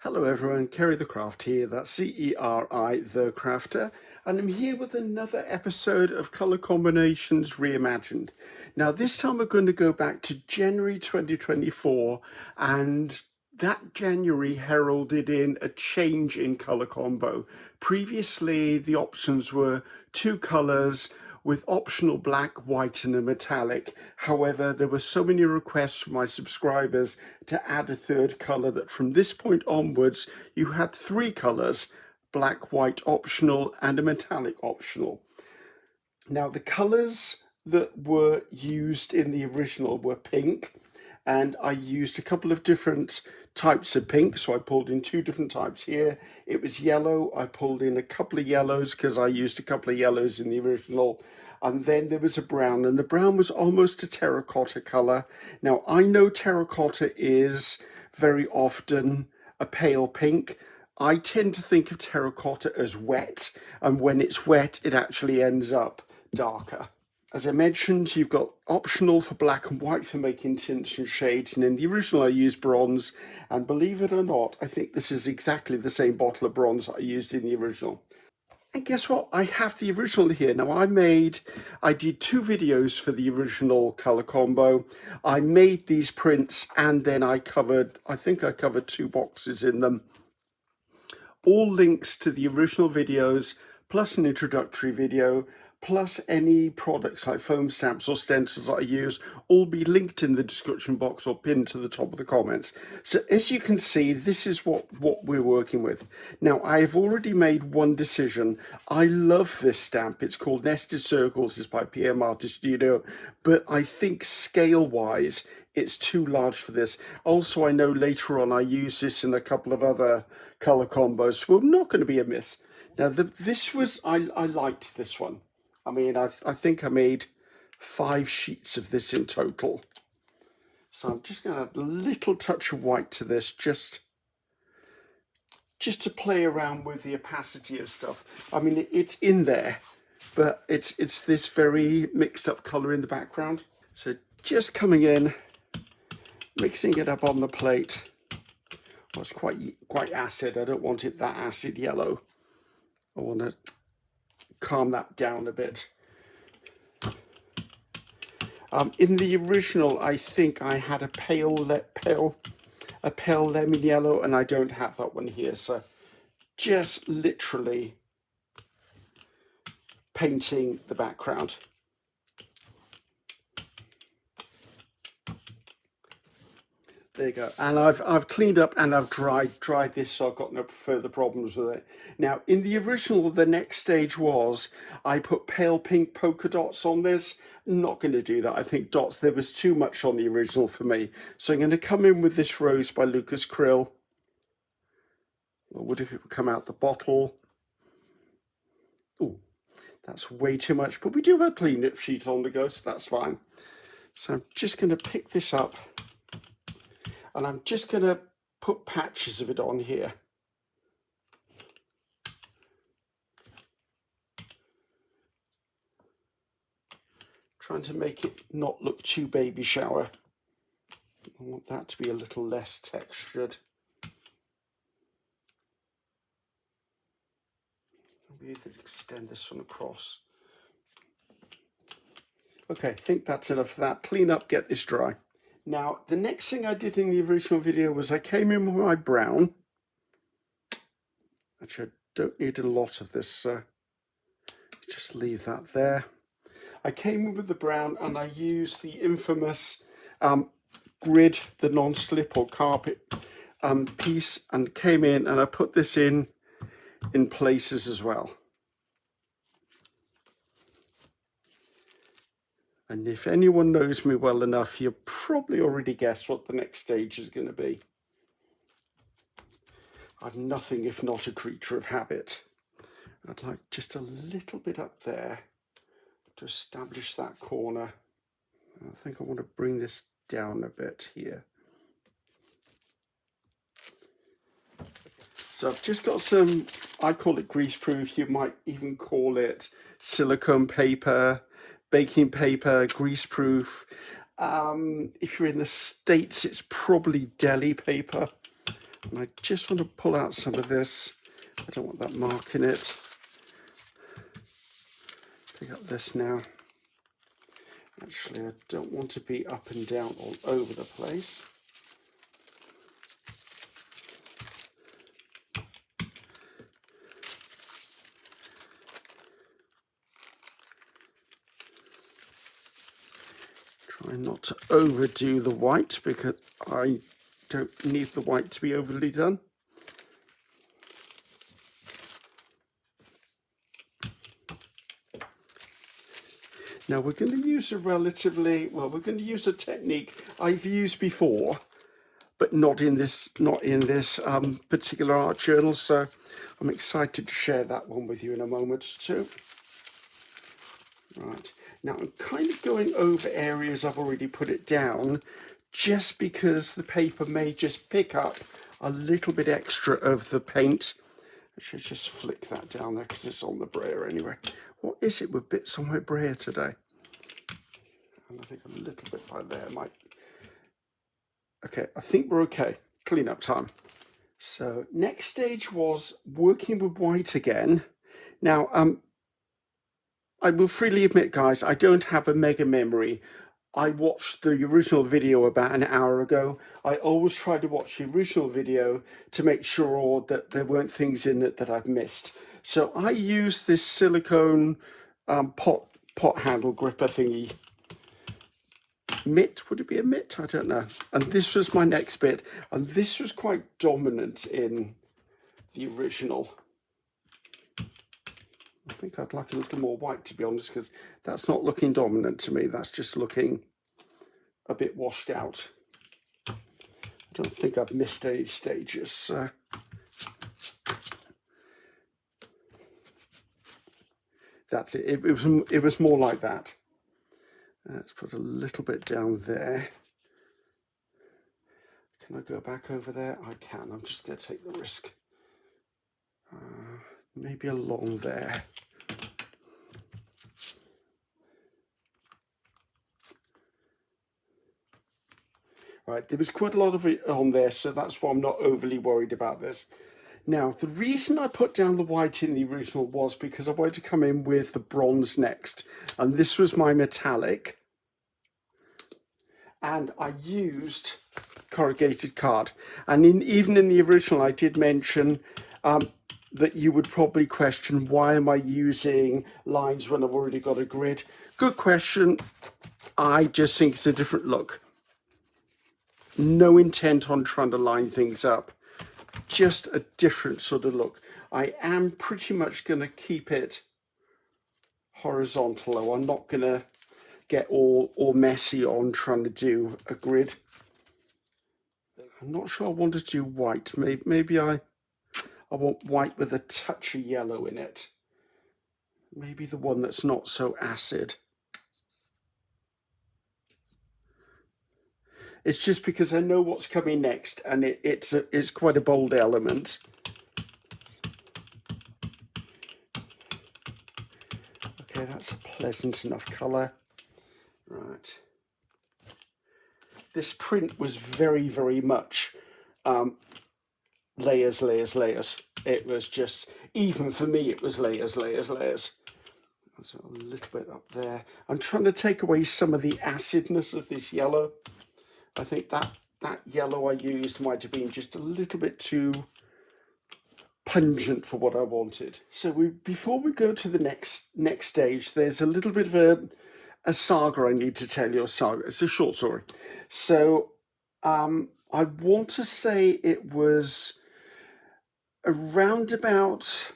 Hello everyone, Ceri the Craft here, that's C-E-R-I the Crafter, and I'm here with another episode of Colour Combinations Reimagined. Now this time we're going to go back to January 2024, and that January heralded in a change in colour combo. Previously the options were two colours, with optional black, white and a metallic. However, there were so many requests from my subscribers to add a third colour that from this point onwards you had three colours: black, white optional and a metallic optional. Now the colours that were used in the original were pink, and I used a couple of different types of pink, so I pulled in two different types here. It was yellow. I pulled in a couple of yellows because I used a couple of yellows in the original, and then there was a brown, and the brown was almost a terracotta color. Now I know terracotta is very often a pale pink. I tend to think of terracotta as wet, and when it's wet it actually ends up darker. As I mentioned, you've got optional for black and white for making tints and shades, and in the original I used bronze, and believe it or not, I think this is exactly the same bottle of bronze that I used in the original. And guess what? I have the original here. Now I did two videos for the original color combo. I made these prints and then I think I covered two boxes in them. All links to the original videos, plus an introductory video, plus any products like foam stamps or stencils that I use, all be linked in the description box or pinned to the top of the comments. So as you can see, this is what we're working with. Now I have already made one decision. I love this stamp. It's called Nested Circles. It's by PM Artist Studio, but I think scale wise it's too large for this. Also, I know later on I use this in a couple of other color combos, so I'm not going to be a miss. Now I liked this one. I mean, I think I made 5 sheets of this in total. So I'm just going to add a little touch of white to this, just to play around with the opacity of stuff. I mean, it's in there, but it's this very mixed up color in the background. So just coming in, mixing it up on the plate. Well, it's quite acid. I don't want it that acid yellow. I want to calm that down a bit. In the original, I think I had a pale lemon yellow, and I don't have that one here. So just literally painting the background. There you go. And I've cleaned up and I've dried this, so I've got no further problems with it. Now, in the original, the next stage was I put pale pink polka dots on this. Not going to do that. I think dots, there was too much on the original for me. So I'm going to come in with this Rose by Lucas Krill. Or what if it would come out the bottle? Oh, that's way too much, but we do have a clean sheet on the go, so that's fine. So I'm just going to pick this up. And I'm just going to put patches of it on here. Trying to make it not look too baby shower. I want that to be a little less textured. Maybe extend this one across. Okay, I think that's enough for that. Clean up, get this dry. Now, the next thing I did in the original video was I came in with my brown. Actually, I don't need a lot of this, so just leave that there. I came in with the brown and I used the infamous grid, the non-slip or carpet piece, and came in and I put this in places as well. And if anyone knows me well enough, you'll probably already guess what the next stage is going to be. I'm nothing if not a creature of habit. I'd like just a little bit up there to establish that corner. I think I want to bring this down a bit here. So I've just got some, I call it greaseproof, you might even call it silicone paper, baking paper, greaseproof. If you're in the States, it's probably deli paper. And I just want to pull out some of this. I don't want that mark in it. Pick up this now. Actually, I don't want to be up and down all over the place. Try not to overdo the white because I don't need the white to be overly done. Now we're going to use we're going to use a technique I've used before, but not in this particular art journal. So I'm excited to share that one with you in a moment or two. Right, now I'm kind of going over areas I've already put it down, just because the paper may just pick up a little bit extra of the paint. I should just flick that down there because it's on the brayer anyway. What is it with bits on my brayer today? And I think a little bit by there might. Okay, I think we're okay. Clean up time. So next stage was working with white again. Now, I will freely admit, guys, I don't have a mega memory. I watched the original video about an hour ago. I always try to watch the original video to make sure that there weren't things in it that I've missed. So I used this silicone pot handle gripper thingy. Mitt, would it be a mitt? I don't know. And this was my next bit. And this was quite dominant in the original. I think I'd like a little more white, to be honest, because that's not looking dominant to me. That's just looking a bit washed out. I don't think I've missed any stages. That's it. It was more like that. Let's put a little bit down there. Can I go back over there? I can. I'm just going to take the risk. Maybe along there. Right, there was quite a lot of it on there, so that's why I'm not overly worried about this. Now, the reason I put down the white in the original was because I wanted to come in with the bronze next. And this was my metallic. And I used corrugated card. And even in the original, I did mention that you would probably question, why am I using lines when I've already got a grid? Good question. I just think it's a different look. No intent on trying to line things up. Just a different sort of look. I am pretty much going to keep it horizontal, though. I'm not going to get all messy on trying to do a grid. I'm not sure I want to do white. Maybe I want white with a touch of yellow in it. Maybe the one that's not so acid. It's just because I know what's coming next, and it's quite a bold element. Okay, that's a pleasant enough colour. Right. This print was very, very much layers, layers, layers. It was just, even for me, it was layers, layers, layers. So a little bit up there. I'm trying to take away some of the acidness of this yellow. I think that yellow I used might have been just a little bit too pungent for what I wanted. So before we go to the next stage, there's a little bit of a saga I need to tell you. It's a short story. So I want to say it was around about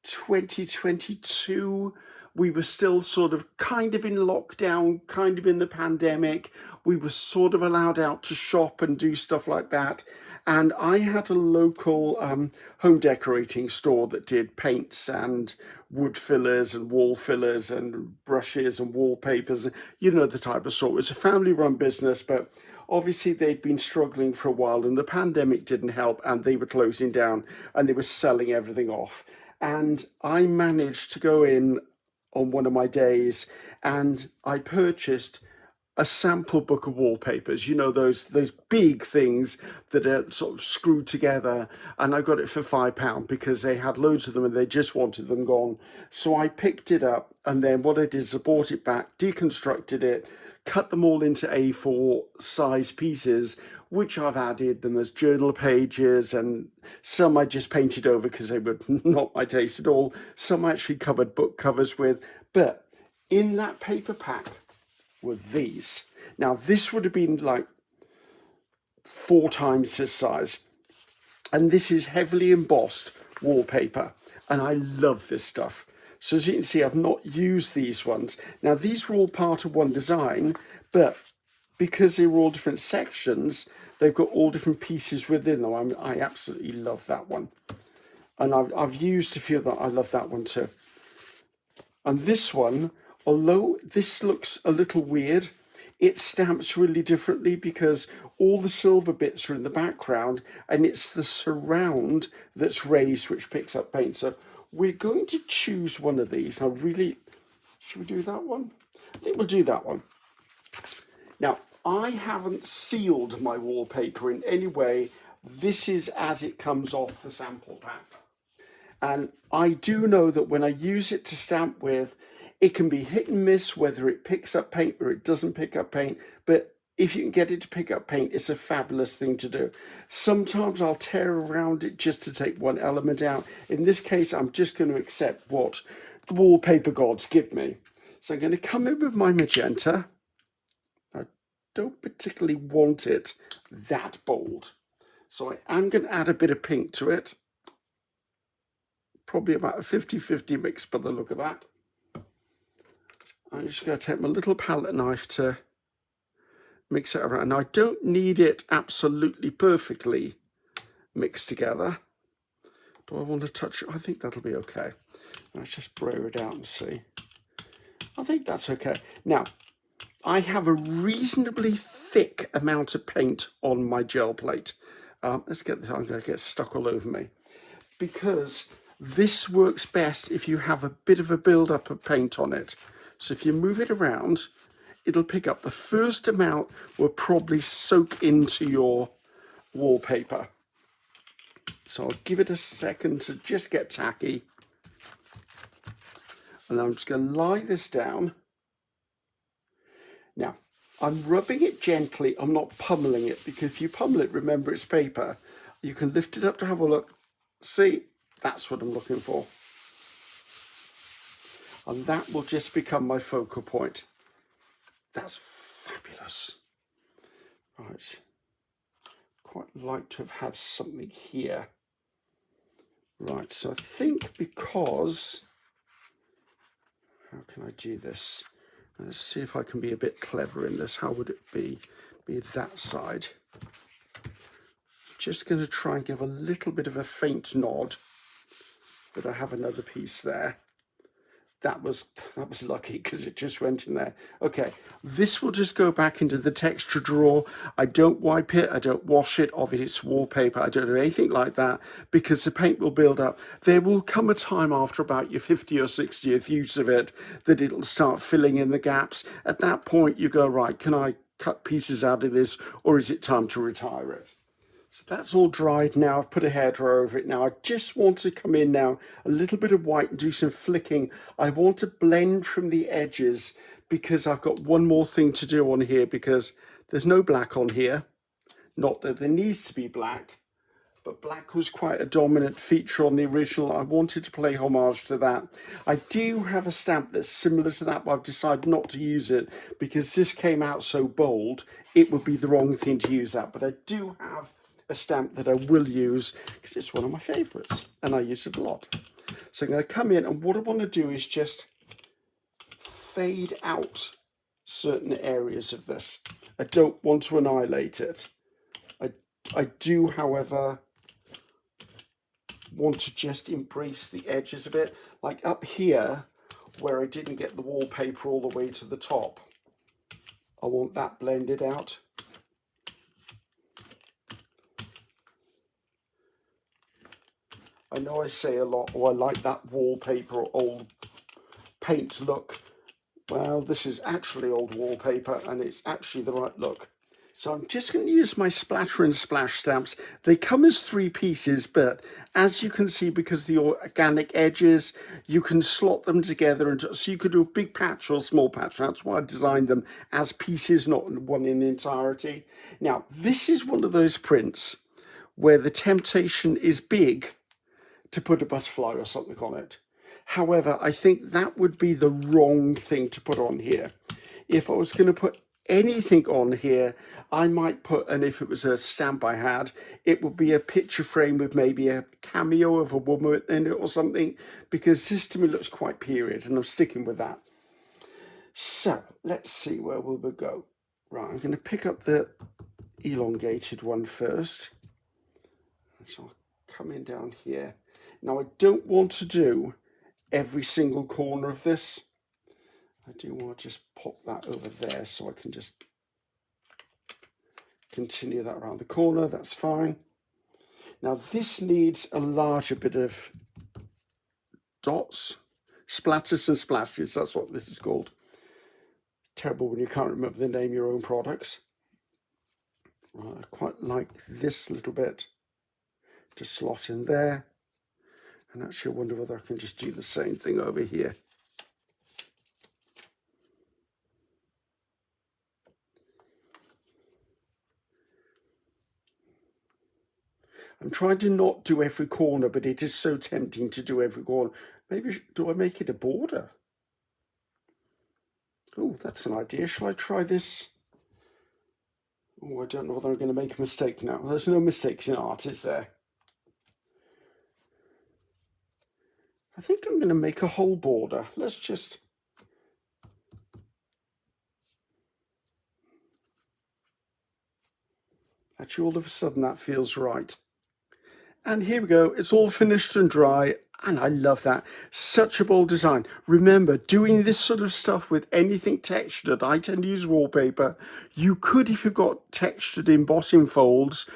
2022. We were still sort of kind of in lockdown, kind of in the pandemic. We were sort of allowed out to shop and do stuff like that. And I had a local home decorating store that did paints and wood fillers and wall fillers and brushes and wallpapers. You know the type of store. It was a family-run business, but obviously they'd been struggling for a while, and the pandemic didn't help, and they were closing down and they were selling everything off. And I managed to go in on one of my days, and I purchased a sample book of wallpapers, you know, those big things that are sort of screwed together, and I got it for £5 because they had loads of them and they just wanted them gone. So I picked it up, and then what I did is I brought it back, deconstructed it, cut them all into A4 size pieces, which I've added them as journal pages, and some I just painted over because they were not my taste at all. Some I actually covered book covers with, but in that paper pack were these. Now, this would have been like 4 times this size, and this is heavily embossed wallpaper, and I love this stuff. So as you can see, I've not used these ones. Now, these were all part of one design, but because they were all different sections, they've got all different pieces within them. I absolutely love that one, and I've used a few of them. I love that one too. And this one, although this looks a little weird, it stamps really differently because all the silver bits are in the background and it's the surround that's raised which picks up paint. So we're going to choose one of these. Now, really, should we do that one? I think we'll do that one. Now, I haven't sealed my wallpaper in any way. This is as it comes off the sample pack. And I do know that when I use it to stamp with, it can be hit and miss whether it picks up paint or it doesn't pick up paint. But if you can get it to pick up paint, it's a fabulous thing to do. Sometimes I'll tear around it just to take one element out. In this case, I'm just going to accept what the wallpaper gods give me. So I'm going to come in with my magenta. I don't particularly want it that bold, so I am going to add a bit of pink to it. Probably about a 50-50 mix by the look of that. I'm just going to take my little palette knife to mix it around. And I don't need it absolutely perfectly mixed together. Do I want to touch it? I think that'll be okay. Let's just brayer it out and see. I think that's okay. Now, I have a reasonably thick amount of paint on my gel plate. Let's get this, I'm going to get stuck all over me. Because this works best if you have a bit of a build-up of paint on it. So if you move it around, it'll pick up. The first amount will probably soak into your wallpaper. So I'll give it a second to just get tacky. And I'm just going to lie this down. Now, I'm rubbing it gently. I'm not pummeling it, because if you pummel it, remember it's paper. You can lift it up to have a look. See, that's what I'm looking for. And that will just become my focal point. That's fabulous. Right. Quite like to have had something here. Right, so I think because, how can I do this? Let's see if I can be a bit clever in this. How would it be that side? Just going to try and give a little bit of a faint nod, but I have another piece there. That was lucky because it just went in there. Okay, this will just go back into the texture drawer. I don't wipe it, I don't wash it of its wallpaper, I don't do anything like that, because the paint will build up. There will come a time after about your 50th or 60th use of it that it'll start filling in the gaps. At that point you go, right, can I cut pieces out of this, or is it time to retire it? So that's all dried now. I've put a hairdryer over it now. I just want to come in now, a little bit of white, and do some flicking. I want to blend from the edges because I've got one more thing to do on here, because there's no black on here. Not that there needs to be black, but black was quite a dominant feature on the original. I wanted to play homage to that. I do have a stamp that's similar to that, but I've decided not to use it because this came out so bold, it would be the wrong thing to use that. But I do have a stamp that I will use because it's one of my favorites and I use it a lot. So I'm going to come in, and what I want to do is just fade out certain areas of this. I don't want to annihilate it. I do, however, want to just embrace the edges a bit, like up here where I didn't get the wallpaper all the way to the top. I want that blended out. I know I say a lot, oh, I like that wallpaper or old paint look. Well, this is actually old wallpaper and it's actually the right look. So I'm just going to use my splatter and splash stamps. They come as 3 pieces, but as you can see, because of the organic edges, you can slot them together. And so you could do a big patch or a small patch. That's why I designed them as pieces, not one in entirety. Now, this is one of those prints where the temptation is big to put a butterfly or something on it. However, I think that would be the wrong thing to put on here. If I was going to put anything on here, I might put, and if it was a stamp I had, it would be a picture frame with maybe a cameo of a woman in it or something, because this to me looks quite period, and I'm sticking with that. So let's see where we will go. Right, I'm going to pick up the elongated one first. So I'll come in down here. Now I don't want to do every single corner of this. I do want to just pop that over there so I can just continue that around the corner. That's fine. Now this needs a larger bit of dots, splatters and splashes. That's what this is called. Terrible when you can't remember the name of your own products. Right, I quite like this little bit to slot in there. And actually I wonder whether I can just do the same thing over here. I'm trying to not do every corner, but it is so tempting to do every corner. Maybe, do I make it a border? Oh, that's an idea. Shall I try this? Oh, I don't know whether I'm going to make a mistake now. There's no mistakes in art, is there? I think I'm going to make a whole border. Let's just... Actually, all of a sudden that feels right. And here we go. It's all finished and dry. And I love that. Such a bold design. Remember, doing this sort of stuff with anything textured, I tend to use wallpaper. You could, if you've got textured embossing folds,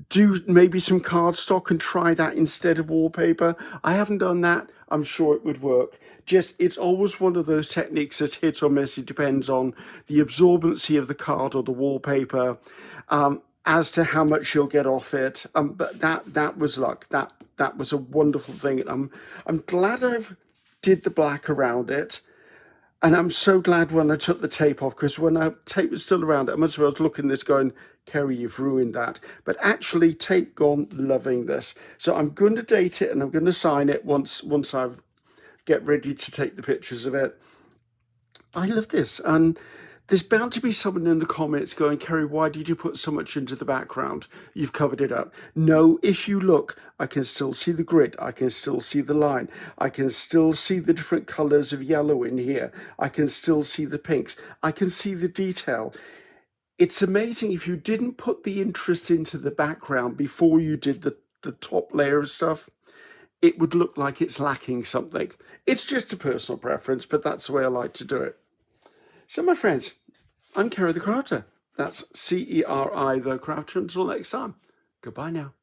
do maybe some cardstock and try that instead of wallpaper. I haven't done that. I'm sure it would work. Just, it's always one of those techniques that's hit or miss. It depends on the absorbency of the card or the wallpaper. As to how much you'll get off it, but that was luck. That was a wonderful thing. I'm glad I've did the black around it, and I'm so glad when I took the tape off, because when the tape was still around it, I must have been looking at this going, Ceri, you've ruined that. But actually, tape gone, loving this. So I'm going to date it and I'm going to sign it once I've get ready to take the pictures of it. I love this, and there's bound to be someone in the comments going, Ceri, why did you put so much into the background? You've covered it up. No, if you look, I can still see the grid. I can still see the line. I can still see the different colors of yellow in here. I can still see the pinks. I can see the detail. It's amazing if you didn't put the interest into the background before you did the top layer of stuff, it would look like it's lacking something. It's just a personal preference, but that's the way I like to do it. So my friends, I'm Ceri the Crafter. That's Ceri the Crafter. Until next time, goodbye now.